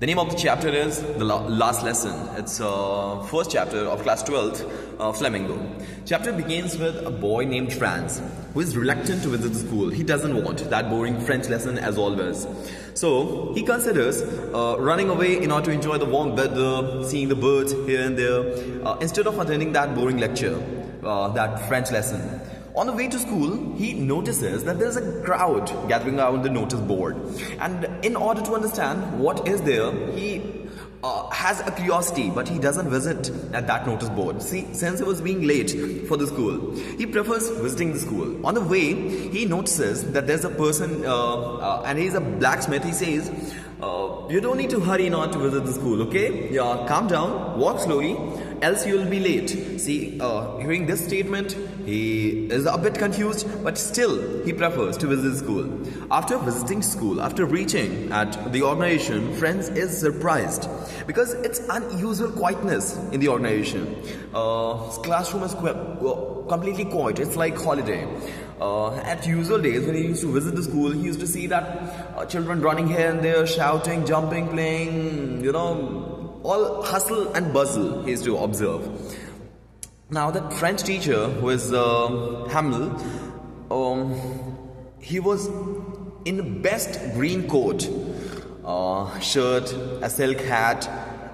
The name of the chapter is the last lesson. It's first chapter of class 12th, Flamingo. Chapter begins with a boy named Franz who is reluctant to visit the school. He doesn't want that boring French lesson as always. So he considers running away in order to enjoy the warm weather, seeing the birds here and there, instead of attending that boring lecture, that French lesson. On the way to school, he notices that there is a crowd gathering around the notice board. And in order to understand what is there, he has a curiosity, but he doesn't visit at that notice board. See, since he was being late for the school, he prefers visiting the school. On the way, he notices that there's a person, and he's a blacksmith. He says, you don't need to hurry not to visit the school, okay? Yeah, calm down, walk slowly, else you will be late. See, hearing this statement, he is a bit confused, but still he prefers to visit school. After visiting school, after reaching at the organization, Franz is surprised because it's unusual quietness in the organization. Classroom is completely quiet. It's like holiday. At usual days, when he used to visit the school, he used to see that children running here and there, shouting, jumping, playing, all hustle and bustle he used to observe. Now that French teacher, who is Hamel, he was in best green coat, shirt, a silk hat,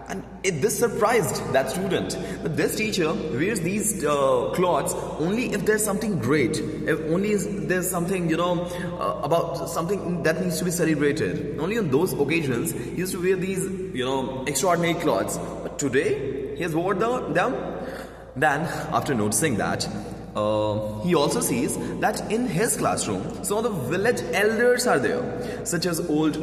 and this surprised that student. But this teacher wears these clothes only if there's something great, if only there's something, about something that needs to be celebrated. Only on those occasions, he used to wear these, extraordinary clothes. But today, he has worn them. Then, after noticing that, he also sees that in his classroom, some of the village elders are there, such as old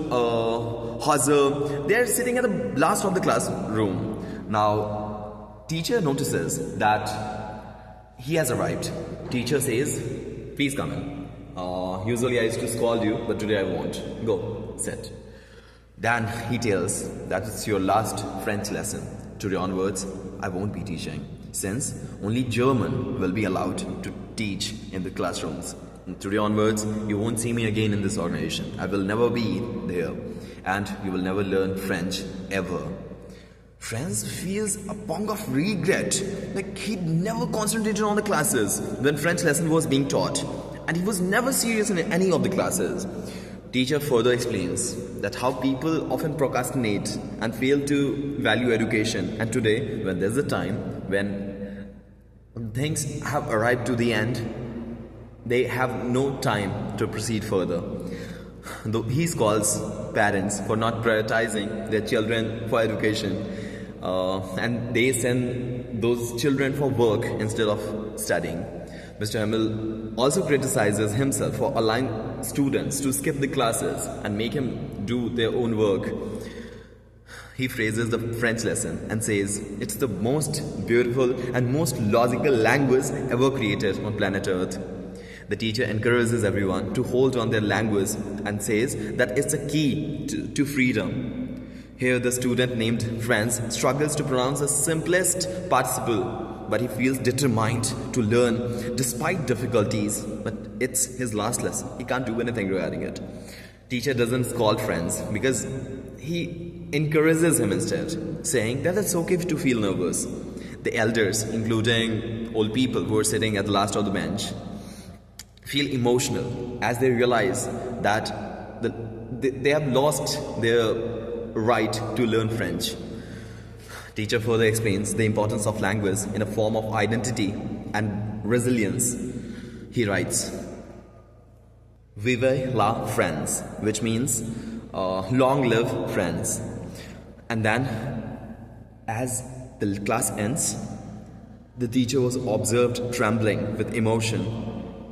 Hazar. They are sitting at the last of the classroom. Now, teacher notices that he has arrived. Teacher says, please come in. Usually I used to scold you, but today I won't. Go, sit. Then he tells that it's your last French lesson. Today onwards, I won't be teaching, since only German will be allowed to teach in the classrooms. And today onwards, you won't see me again in this organization. I will never be there, and you will never learn French ever. Franz feels a pang of regret, like he'd never concentrated on the classes when French lesson was being taught, and he was never serious in any of the classes. Teacher further explains that how people often procrastinate and fail to value education, and today, when there's a time when things have arrived to the end, they have no time to proceed further. Though he scolds parents for not prioritizing their children for education, and they send those children for work instead of studying. Mr. Hamel also criticizes himself for allowing students to skip the classes and make him do their own work. He phrases the French lesson and says it's the most beautiful and most logical language ever created on planet Earth. The teacher encourages everyone to hold on their language and says that it's a key to freedom. Here the student named Franz struggles to pronounce the simplest participle, but he feels determined to learn despite difficulties. But it's his last lesson. He can't do anything regarding it. Teacher doesn't scold Franz because he encourages him instead, saying that it's okay to feel nervous. The elders, including old people who are sitting at the last of the bench, feel emotional as they realize that they have lost their right to learn French. Teacher further explains the importance of language in a form of identity and resilience. He writes, Vive la France, which means long live France. And then, as the class ends, the teacher was observed trembling with emotion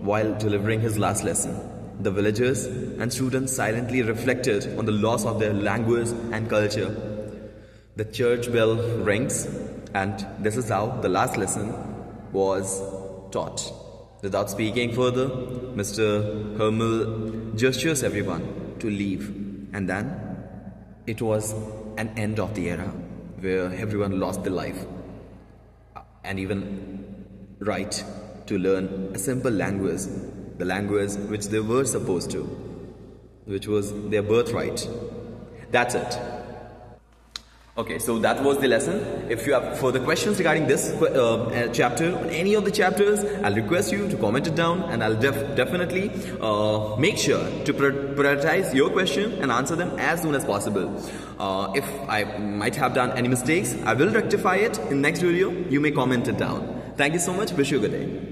while delivering his last lesson. The villagers and students silently reflected on the loss of their language and culture. The church bell rings, and this is how the last lesson was taught. Without speaking further, Mr. Hermel gestures everyone to leave, and then it was an end of the era where everyone lost their life and even right to learn a simple language, the language which they were supposed to, which was their birthright. That's it. Okay, so that was the lesson. If you have further questions regarding this chapter or any of the chapters, I'll request you to comment it down, and I'll definitely make sure to prioritize your question and answer them as soon as possible. If I might have done any mistakes, I will rectify it in next video. You may comment it down. Thank you so much. Wish you a good day.